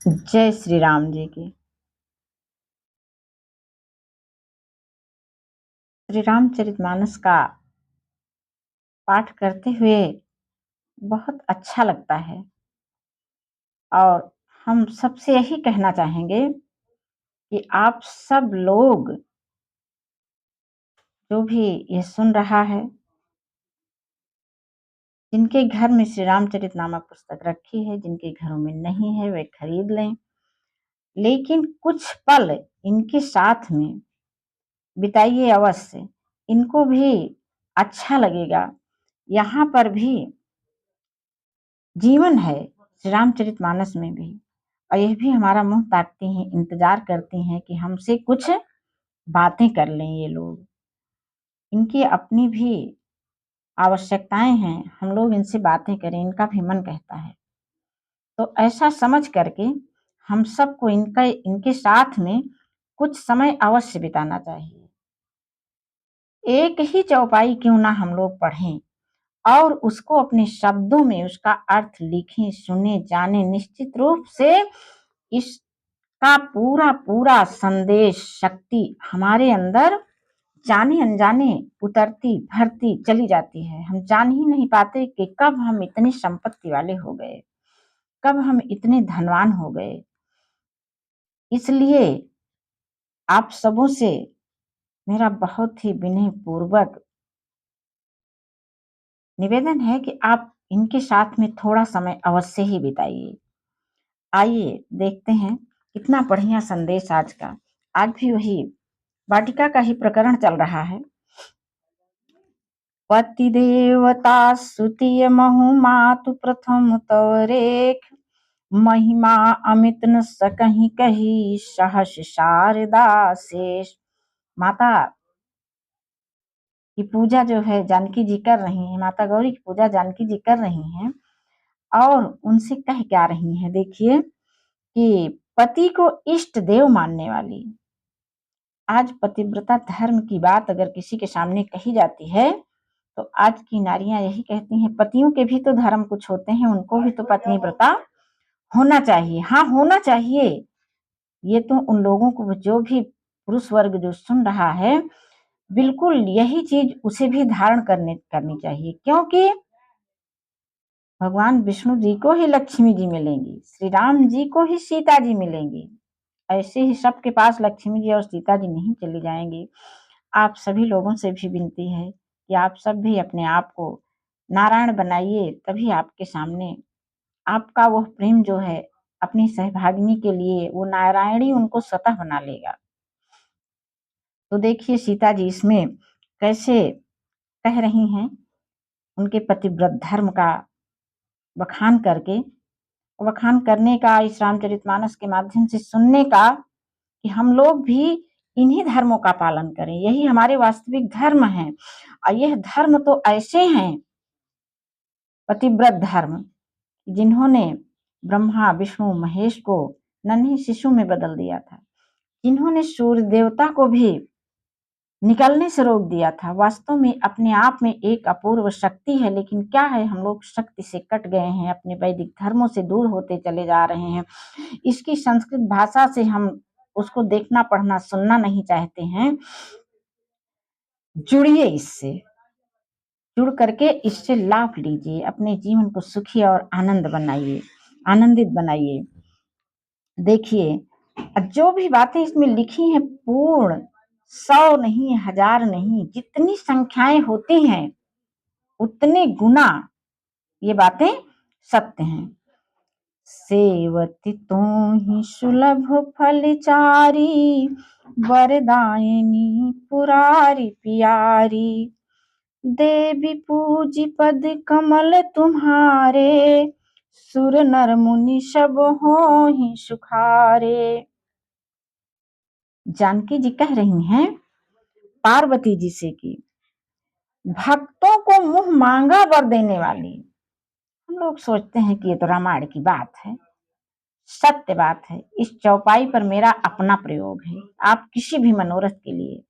जय श्री राम जी की। श्री रामचरितमानस का पाठ करते हुए बहुत अच्छा लगता है और हम सबसे यही कहना चाहेंगे कि आप सब लोग जो भी ये सुन रहा है, जिनके घर में श्री रामचरित नामक पुस्तक रखी है, जिनके घरों में नहीं है वे खरीद लें, लेकिन कुछ पल इनके साथ में बिताइए अवश्य। इनको भी अच्छा लगेगा। यहाँ पर भी जीवन है श्री रामचरितमानस में भी, और यह भी हमारा मुंह ताकती हैं, इंतजार करती हैं कि हमसे कुछ बातें कर लें। ये लोग, इनकी अपनी भी आवश्यकताएं हैं, हम लोग इनसे बातें करें, इनका भी मन कहता है। तो ऐसा समझ करके हम सबको इनके साथ में कुछ समय अवश्य बिताना चाहिए। एक ही चौपाई क्यों ना हम लोग पढ़ें और उसको अपने शब्दों में उसका अर्थ लिखें, सुने, जाने। निश्चित रूप से इसका पूरा पूरा संदेश शक्ति हमारे अंदर जाने अनजाने उतरती भरती चली जाती है। हम जान ही नहीं पाते कि कब हम इतनी संपत्ति वाले हो गए, कब हम इतने धनवान हो गए। इसलिए आप सबों से मेरा बहुत ही विनय पूर्वक निवेदन है कि आप इनके साथ में थोड़ा समय अवश्य ही बिताइए। आइए देखते हैं कितना बढ़िया संदेश आज का। आज भी वही वाटिका का ही प्रकरण चल रहा है। पति देवता सुतिय महु मातु प्रथम तवरेख, महिमा अमित न सकहि कही सहस शारदा शेष। माता की पूजा जो है जानकी जी कर रही हैं, माता गौरी की पूजा जानकी जी कर रही हैं और उनसे कह क्या रही हैं। देखिए कि पति को इष्ट देव मानने वाली, आज पतिव्रता धर्म की बात अगर किसी के सामने कही जाती है तो आज की नारियां यही कहती हैं, पतियों के भी तो धर्म कुछ होते हैं, उनको भी तो पत्नीव्रता होना चाहिए। हाँ, होना चाहिए। ये तो उन लोगों को, जो भी पुरुष वर्ग जो सुन रहा है, बिल्कुल यही चीज उसे भी धारण करनी चाहिए, क्योंकि भगवान विष्णु जी को ही लक्ष्मी जी मिलेंगी, श्री राम जी को ही सीता जी मिलेंगी। ऐसे ही सबके पास लक्ष्मी जी और सीता जी नहीं चली जाएंगी। आप सभी लोगों से भी विनती है कि आप सब भी अपने आप को नारायण बनाइए, तभी आपके सामने आपका वह प्रेम जो है अपनी सहभागिनी के लिए, वो नारायणी उनको स्वतः बना लेगा। तो देखिए सीता जी इसमें कैसे कह रही हैं, उनके पतिव्रत धर्म का बखान करके, बखान करने का, इस रामचरितमानस के माध्यम से सुनने का कि हम लोग भी इन्हीं धर्मों का पालन करें। यही हमारे वास्तविक धर्म हैं। और यह धर्म तो ऐसे हैं, पतिव्रत धर्म, जिन्होंने ब्रह्मा विष्णु महेश को नन्हे शिशु में बदल दिया था, जिन्होंने सूर्य देवता को भी निकलने से रोक दिया था। वास्तव में अपने आप में एक अपूर्व शक्ति है, लेकिन क्या है, हम लोग शक्ति से कट गए हैं, अपने वैदिक धर्मों से दूर होते चले जा रहे हैं। इसकी संस्कृत भाषा से हम उसको देखना, पढ़ना, सुनना नहीं चाहते हैं। जुड़िए, इससे जुड़ करके इससे लाभ लीजिए, अपने जीवन को सुखी और आनंदित बनाइए। देखिए जो भी बातें इसमें लिखी हैं, पूर्ण 100 नहीं, 1000 नहीं, जितनी संख्याएं होती हैं उतने गुना ये बातें सत्य हैं। सेवति तो ही सुलभ फलचारी, वरदायिनी पुरारी प्यारी, देवी पूजी पद कमल तुम्हारे, सुर नर मुनि सब होहि सुखारे। जानकी जी कह रही हैं पार्वती जी से कि भक्तों को मुंह मांगा वर देने वाली। हम लोग सोचते हैं कि ये तो रामायण की बात है, सत्य बात है। इस चौपाई पर मेरा अपना प्रयोग है, आप किसी भी मनोरथ के लिए।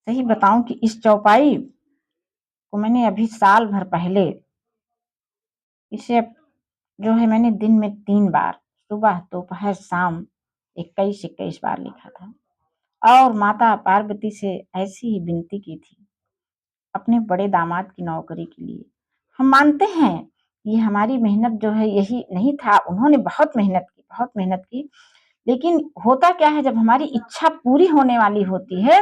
सही बताऊं कि इस चौपाई को मैंने अभी साल भर पहले, इसे जो है मैंने दिन में 3 बार सुबह दोपहर शाम 21-21 बार लिखा था और माता पार्वती से ऐसी ही विनती की थी अपने बड़े दामाद की नौकरी के लिए। हम मानते हैं ये हमारी मेहनत जो है यही नहीं था, उन्होंने बहुत मेहनत की। लेकिन होता क्या है जब हमारी इच्छा पूरी होने वाली होती है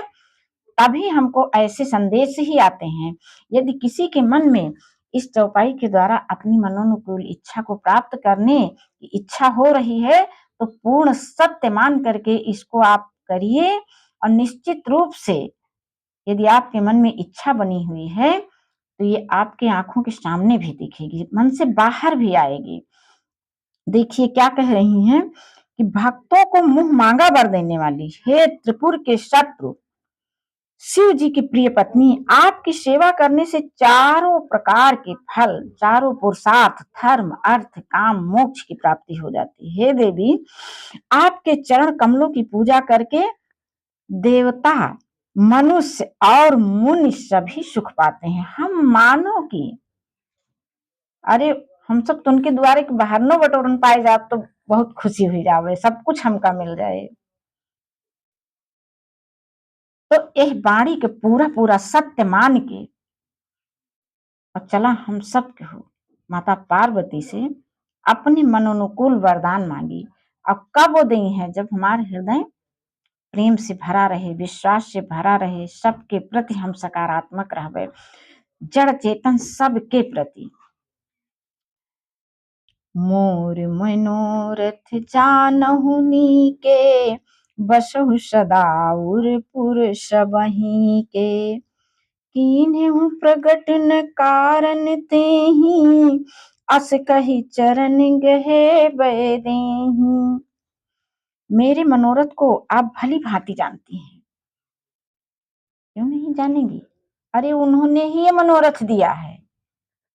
तभी हमको ऐसे संदेश ही आते हैं। यदि किसी के मन में इस चौपाई के द्वारा अपनी मनोनुकूल इच्छा को प्राप्त करने की इच्छा हो रही है तो पूर्ण सत्य मान करके इसको आप करिए और निश्चित रूप से यदि आपके मन में इच्छा बनी हुई है तो ये आपके आंखों के सामने भी दिखेगी, मन से बाहर भी आएगी। देखिए क्या कह रही हैं कि भक्तों को मुंह मांगा वर देने वाली हे त्रिपुर के शत्रु शिव जी की प्रिय पत्नी, आपकी सेवा करने से चारों प्रकार के फल, चारों पुरुषार्थ, धर्म, अर्थ, काम, मोक्ष की प्राप्ति हो जाती है। हे देवी, आपके चरण कमलों की पूजा करके देवता, मनुष्य और मुनि सभी सुख पाते हैं। हम मानो कि अरे हम सब तो उनके द्वारे के बाहर न बटोरन पाए जात तो बहुत खुशी हुई जावे, सब कुछ हमका मिल जाए। तो यह वाणी के पूरा पूरा सत्य मान के और चला हम सब के हो माता पार्वती से अपने मनोनुकूल वरदान मांगी। अब कब वो दी है जब हमारे हृदय प्रेम से भरा रहे, विश्वास से भरा रहे, सबके प्रति हम सकारात्मक रहे, जड़ चेतन सबके प्रति। मोर मनोरथ जानहु नीके बसहु सदा उरपुर सबहि के कीन्हु प्रगट न कारण तेहि अस कहि चरण गहे बैदेहि। मेरे मनोरथ को आप भली भांति जानती हैं, क्यों नहीं जानेंगी? अरे उन्होंने ही ये मनोरथ दिया है,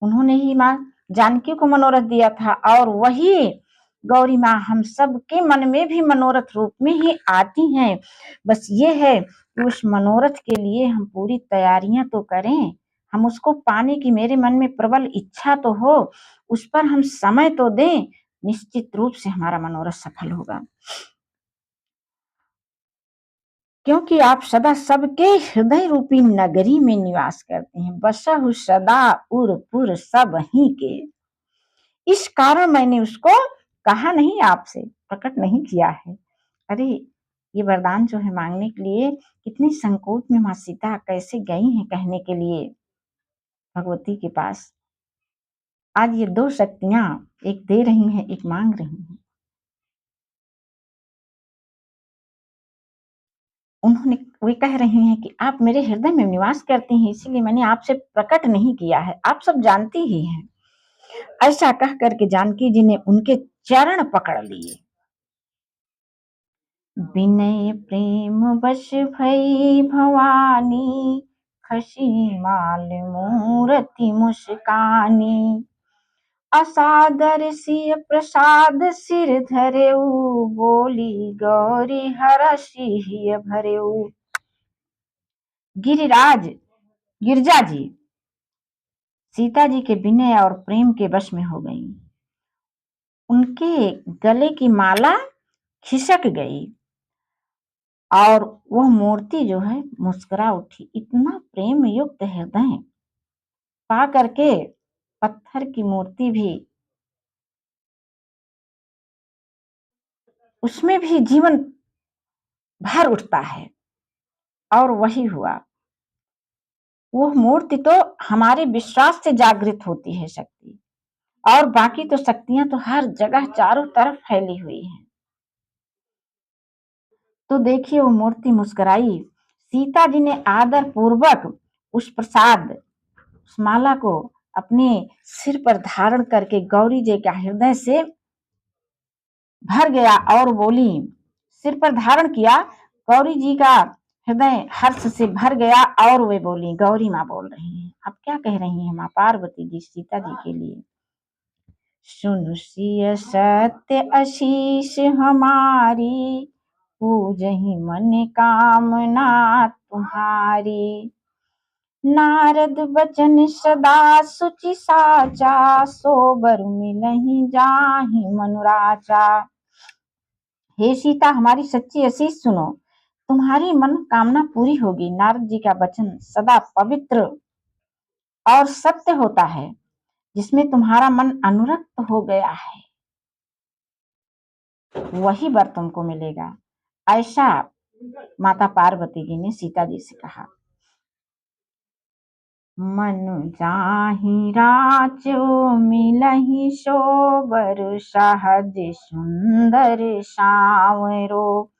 उन्होंने ही माँ जानकी को मनोरथ दिया था और वही गौरी माँ हम सबके मन में भी मनोरथ रूप में ही आती हैं। बस ये है कि उस मनोरथ के लिए हम पूरी तैयारियां तो करें, हम उसको पाने की मेरे मन में प्रबल इच्छा तो हो, उस पर हम समय तो दें, निश्चित रूप से हमारा मनोरथ सफल होगा। क्योंकि आप सदा सबके हृदय रूपी नगरी में निवास करते हैं। बसहु सदा उरपुर सब ही के, इस कारण मैंने उसको कहा नहीं, आपसे प्रकट नहीं किया है। अरे ये वरदान जो है मांगने के लिए कितनी संकोच में माँ सीता कैसे गई हैं कहने के लिए भगवती के पास। आज ये दो शक्तियां एक दे रही हैं, एक मांग रही हैं। उन्होंने वे कह रही हैं कि आप मेरे हृदय में निवास करती हैं, इसीलिए मैंने आपसे प्रकट नहीं किया है, आप सब जानती ही हैं। ऐसा कह करके जानकी जी ने उनके चरण पकड़ लिए। विनय प्रेम बश भई भवानी खसी माल मूरति मुस्कानी असादर सिय प्रसाद सिर धरेऊ बोली गौरी हरषि हिय भरेऊ। गिरिराज गिरजा जी सीता जी के विनय और प्रेम के वश में हो गई, उनके गले की माला खिसक गई और वह मूर्ति जो है मुस्कुरा उठी। इतना प्रेम युक्त हृदय पा करके पत्थर की मूर्ति भी उसमें भी जीवन भर उठता है और वही हुआ। वो मूर्ति तो हमारे विश्वास से जागृत होती है शक्ति, और बाकी तो शक्तियां तो हर जगह चारों तरफ फैली हुई हैं। तो देखिए वो मूर्ति मुस्कुराई, सीता जी ने आदर पूर्वक उस प्रसाद उस माला को अपने सिर पर धारण करके गौरी जी का हृदय से भर गया और बोली, सिर पर धारण किया, गौरी जी का हृदय हर्ष से भर गया और वे बोली, गौरी माँ बोल रही हैं। अब क्या कह रही हैं माँ पार्वती जी सीता जी के लिए? सुन सिय सत्य आशीष हमारी पूजहि मन कामना तुम्हारी नारद बचन सदा सुचि साचा सोबर मिलहि जाहि मनुराचा। हे सीता, हमारी सच्ची आशीष सुनो, तुम्हारी मनोकामना पूरी होगी। नारद जी का वचन सदा पवित्र और सत्य होता है। जिसमें तुम्हारा मन अनुरक्त हो गया है वही वर तुमको मिलेगा। ऐसा माता पार्वती जी ने सीता जी से कहा। मनु जाहि राजो मिलहि शोबर, सहज सुंदर सांवरो,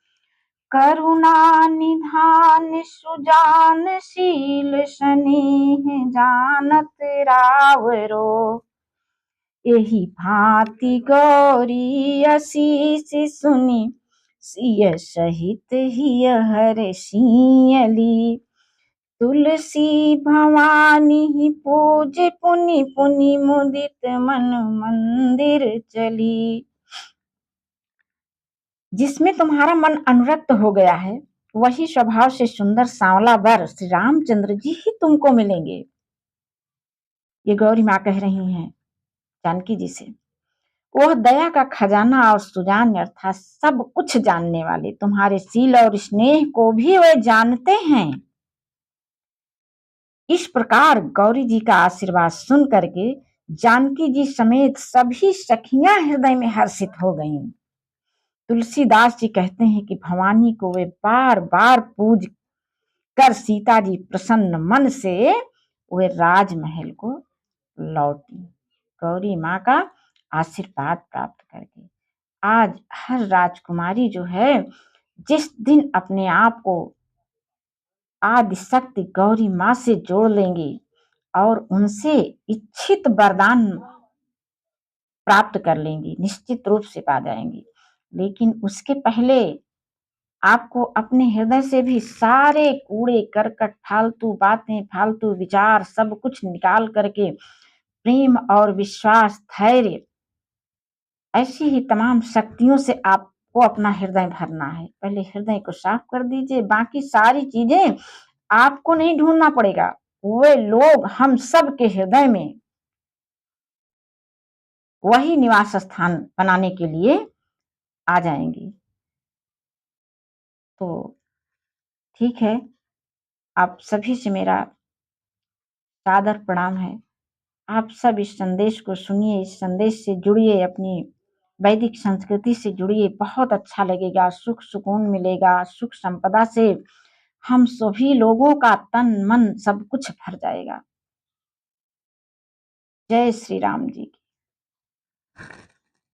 करुणा निधान सुजान शील, स्नेह जानत रावरो। एहि भांति गौरी असीस सुनि, सिय सहित हिय हरषियली। तुलसी भवानी पूज पुनि पुनि, मुदित मन मंदिर चली। जिसमें तुम्हारा मन अनुरक्त हो गया है वही स्वभाव से सुंदर सांवला वर श्री रामचंद्र जी ही तुमको मिलेंगे। ये गौरी माँ कह रही हैं जानकी जी से। वह दया का खजाना और सुजान अर्थात सब कुछ जानने वाले, तुम्हारे शील और स्नेह को भी वे जानते हैं। इस प्रकार गौरी जी का आशीर्वाद सुन करके जानकी जी समेत सभी सखियां हृदय में हर्षित हो गईं। तुलसीदास जी कहते हैं कि भवानी को वे बार बार पूज कर सीता जी प्रसन्न मन से वे राजमहल को लौटी, गौरी माँ का आशीर्वाद प्राप्त करके। आज हर राजकुमारी जो है जिस दिन अपने आप को आदि शक्ति गौरी माँ से जोड़ लेंगी और उनसे इच्छित वरदान प्राप्त कर लेंगी, निश्चित रूप से पा जाएंगी। लेकिन उसके पहले आपको अपने हृदय से भी सारे कूड़े करकट, फालतू बातें, फालतू विचार सब कुछ निकाल करके प्रेम और विश्वास, धैर्य, ऐसी ही तमाम शक्तियों से आपको अपना हृदय भरना है। पहले हृदय को साफ कर दीजिए, बाकी सारी चीजें आपको नहीं ढूंढना पड़ेगा। वे लोग हम सब के हृदय में वही निवास स्थान बनाने के लिए आ जाएंगी। तो ठीक है, आप सभी से मेरा सादर प्रणाम है। आप सब इस संदेश को सुनिए, इस संदेश से जुड़िए, अपनी वैदिक संस्कृति से जुड़िए, बहुत अच्छा लगेगा, सुख सुकून मिलेगा, सुख संपदा से हम सभी लोगों का तन मन सब कुछ भर जाएगा। जय श्री राम जी की।